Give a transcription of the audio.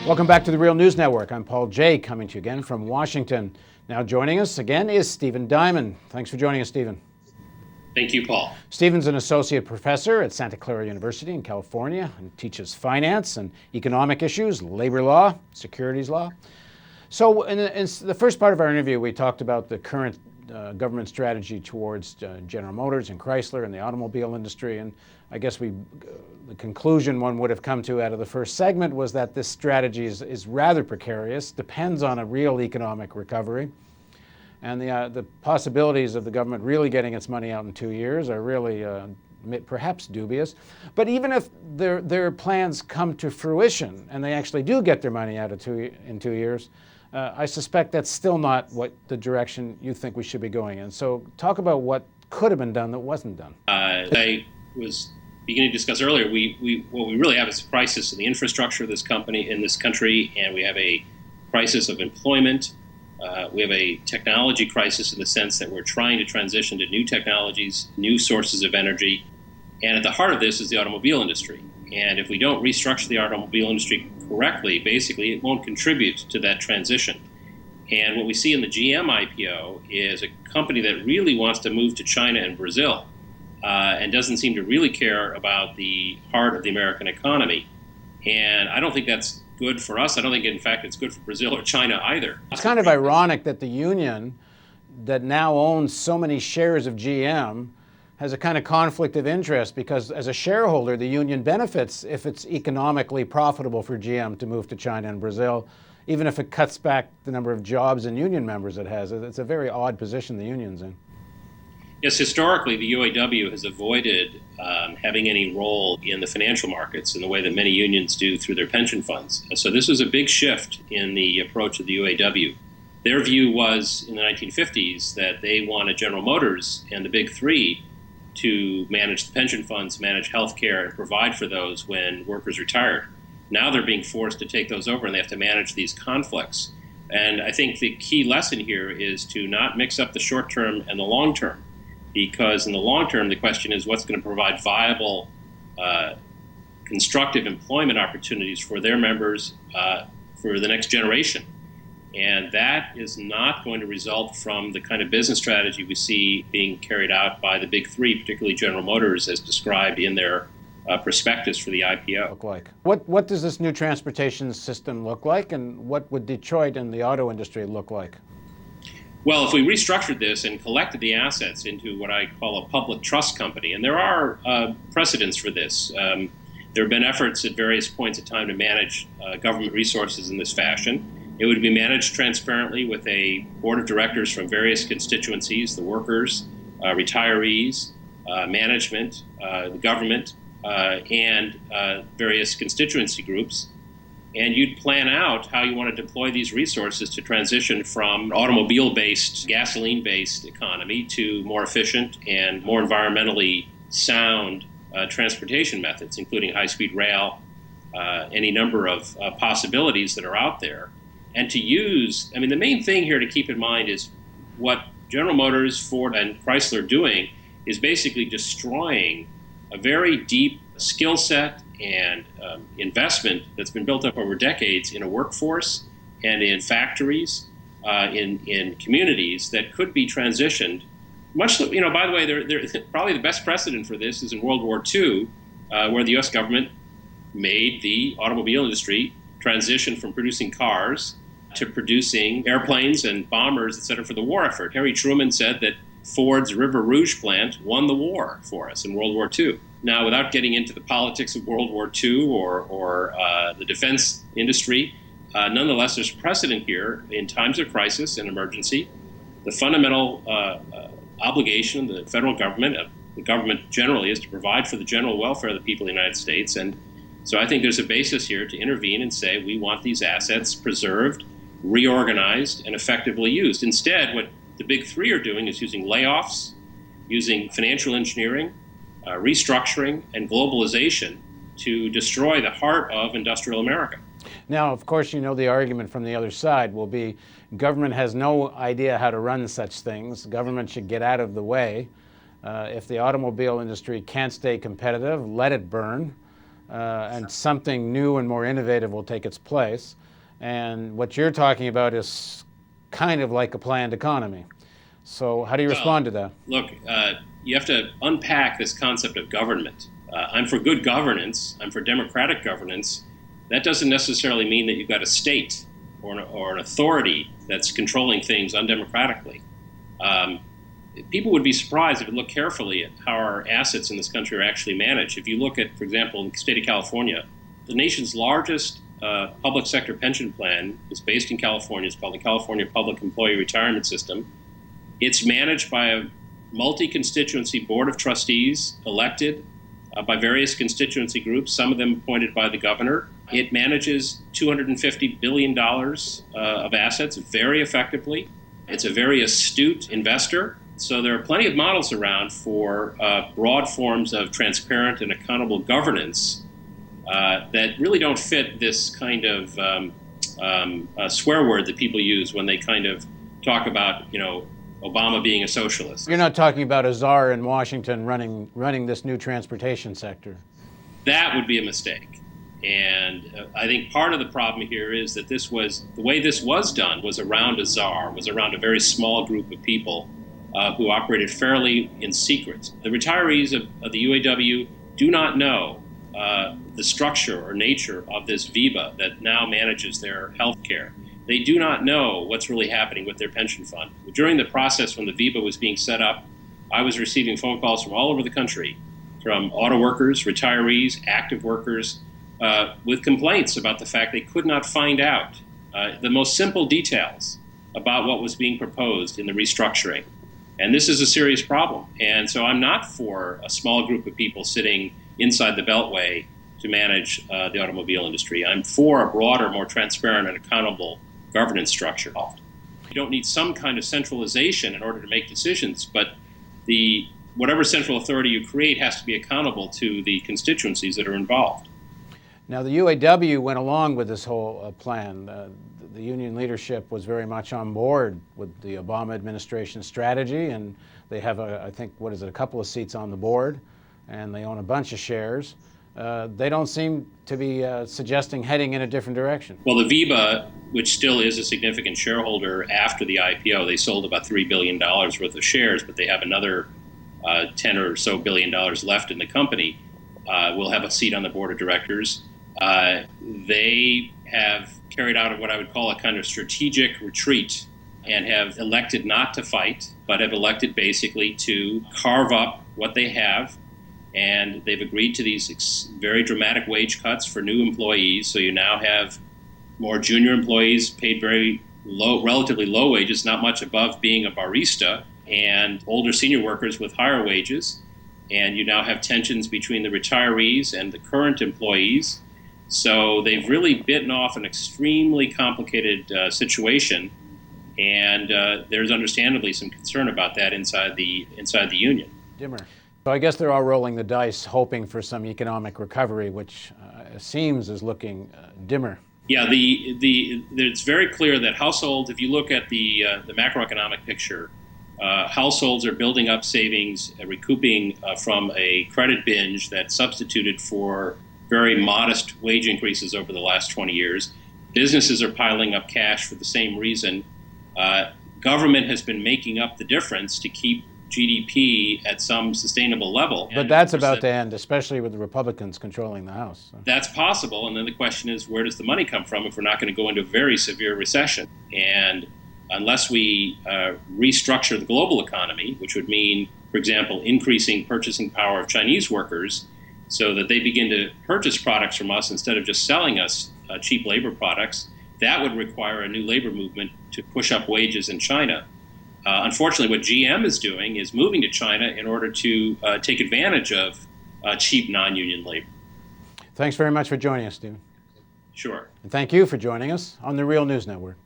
Welcome back to the Real News Network. I'm Paul Jay, coming to you again from Washington. Now joining us again is Stephen Diamond. Thanks for joining us, Stephen. Thank you, Paul. Stephen's an associate professor at Santa Clara University in California and teaches finance and economic issues, labor law, securities law. So in the first part of our interview, we talked about the current government strategy towards General Motors and Chrysler and the automobile industry. And I guess the conclusion one would have come to out of the first segment was that this strategy is rather precarious, depends on a real economic recovery. And the possibilities of the government really getting its money out in 2 years are really perhaps dubious. But even if their plans come to fruition and they actually do get their money out in 2 years, I suspect that's still not what the direction you think we should be going in. So talk about what could have been done that wasn't done. I was beginning to discuss earlier, what we really have is a crisis in the infrastructure of this country, and we have a crisis of employment. We have a technology crisis in the sense that we're trying to transition to new technologies, new sources of energy. And at the heart of this is the automobile industry. And if we don't restructure the automobile industry correctly, basically it won't contribute to that transition. And what we see in the GM IPO is a company that really wants to move to China and Brazil and doesn't seem to really care about the heart of the American economy. And I don't think that's good for us. I don't think, in fact, it's good for Brazil or China either. It's kind of ironic that the union that now owns so many shares of GM has a kind of conflict of interest, because as a shareholder, the union benefits if it's economically profitable for GM to move to China and Brazil, even if it cuts back the number of jobs and union members it has. It's a very odd position the union's in. Yes, historically, the UAW has avoided having any role in the financial markets in the way that many unions do through their pension funds. So this was a big shift in the approach of the UAW. Their view was in the 1950s that they wanted General Motors and the Big Three to manage the pension funds, manage health care, and provide for those when workers retired. Now they're being forced to take those over, and they have to manage these conflicts. And I think the key lesson here is to not mix up the short term and the long term, because in the long term, the question is what's going to provide viable, constructive employment opportunities for their members for the next generation. And that is not going to result from the kind of business strategy we see being carried out by the Big Three, particularly General Motors, as described in their prospectus for the IPO. Look like. What does this new transportation system look like, and what would Detroit and the auto industry look like? Well, if we restructured this and collected the assets into what I call a public trust company, and there are precedents for this. There have been efforts at various points in time to manage government resources in this fashion. It would be managed transparently with a board of directors from various constituencies, the workers, retirees, management, the government, and various constituency groups. And you'd plan out how you want to deploy these resources to transition from automobile-based, gasoline-based economy to more efficient and more environmentally sound transportation methods, including high-speed rail, any number of possibilities that are out there. And to use, the main thing here to keep in mind is what General Motors, Ford, and Chrysler are doing is basically destroying a very deep skill set and investment that's been built up over decades in a workforce and in factories, in communities that could be transitioned. Much, by the way, probably the best precedent for this is in World War II, where the U.S. government made the automobile industry transition from producing cars to producing airplanes and bombers, et cetera, for the war effort. Harry Truman said that Ford's River Rouge plant won the war for us in World War II. Now, without getting into the politics of World War II or the defense industry, nonetheless, there's precedent here in times of crisis and emergency. The fundamental obligation of the federal government, the government generally, is to provide for the general welfare of the people of the United States. And so I think there's a basis here to intervene and say we want these assets preserved, reorganized, and effectively used. Instead, what the Big Three are doing is using layoffs, using financial engineering, restructuring, and globalization to destroy the heart of industrial America. Now, of course, the argument from the other side will be government has no idea how to run such things. Government should get out of the way. If the automobile industry can't stay competitive, let it burn. and something new and more innovative will take its place. And what you're talking about is kind of like a planned economy. So how do you respond to that? Look, you have to unpack this concept of government. I'm for good governance. I'm for democratic governance. That doesn't necessarily mean that you've got a state or an authority that's controlling things undemocratically. People would be surprised if you look carefully at how our assets in this country are actually managed. If you look at, for example, in the state of California, the nation's largest public sector pension plan is based in California. It's called the California Public Employee Retirement System. It's managed by a multi-constituency board of trustees elected by various constituency groups, some of them appointed by the governor. It manages $250 billion of assets very effectively. It's a very astute investor. So there are plenty of models around for broad forms of transparent and accountable governance that really don't fit this kind of swear word that people use when they kind of talk about, Obama being a socialist. You're not talking about a czar in Washington running this new transportation sector. That would be a mistake. And I think part of the problem here is that the way this was done was around a czar, was around a very small group of people who operated fairly in secret. The retirees of the UAW do not know the structure or nature of this VEBA that now manages their health care. They do not know what's really happening with their pension fund. During the process when the VEBA was being set up, I was receiving phone calls from all over the country, from auto workers, retirees, active workers, with complaints about the fact they could not find out the most simple details about what was being proposed in the restructuring. And this is a serious problem. And so I'm not for a small group of people sitting inside the Beltway to manage the automobile industry. I'm for a broader, more transparent and accountable governance structure. You don't need some kind of centralization in order to make decisions, but whatever central authority you create has to be accountable to the constituencies that are involved. Now, the UAW went along with this whole plan. The union leadership was very much on board with the Obama administration strategy, and they have, I think, a couple of seats on the board, and they own a bunch of shares. They don't seem to be suggesting heading in a different direction. Well, the VEBA, which still is a significant shareholder after the IPO, they sold about $3 billion worth of shares, but they have another $10 or so billion left in the company. Will have a seat on the board of directors. They have carried out what I would call a kind of strategic retreat and have elected not to fight, but have elected basically to carve up what they have. And they've agreed to these very dramatic wage cuts for new employees. So you now have more junior employees paid very low, relatively low wages, not much above being a barista, and older senior workers with higher wages. And you now have tensions between the retirees and the current employees. So they've really bitten off an extremely complicated situation. And there's understandably some concern about that inside the union. Dimmer. So I guess they're all rolling the dice, hoping for some economic recovery, which seems is looking dimmer. Yeah, it's very clear that households, if you look at the macroeconomic picture, households are building up savings, recouping from a credit binge that substituted for very modest wage increases over the last 20 years. Businesses are piling up cash for the same reason. Government has been making up the difference to keep GDP at some sustainable level. But that's about to end, especially with the Republicans controlling the House. So. That's possible. And then the question is, where does the money come from if we're not going to go into a very severe recession? And unless we restructure the global economy, which would mean, for example, increasing purchasing power of Chinese workers so that they begin to purchase products from us instead of just selling us cheap labor products, that would require a new labor movement to push up wages in China. Unfortunately, what GM is doing is moving to China in order to take advantage of cheap non-union labor. Thanks very much for joining us, Stephen. Sure. And thank you for joining us on the Real News Network.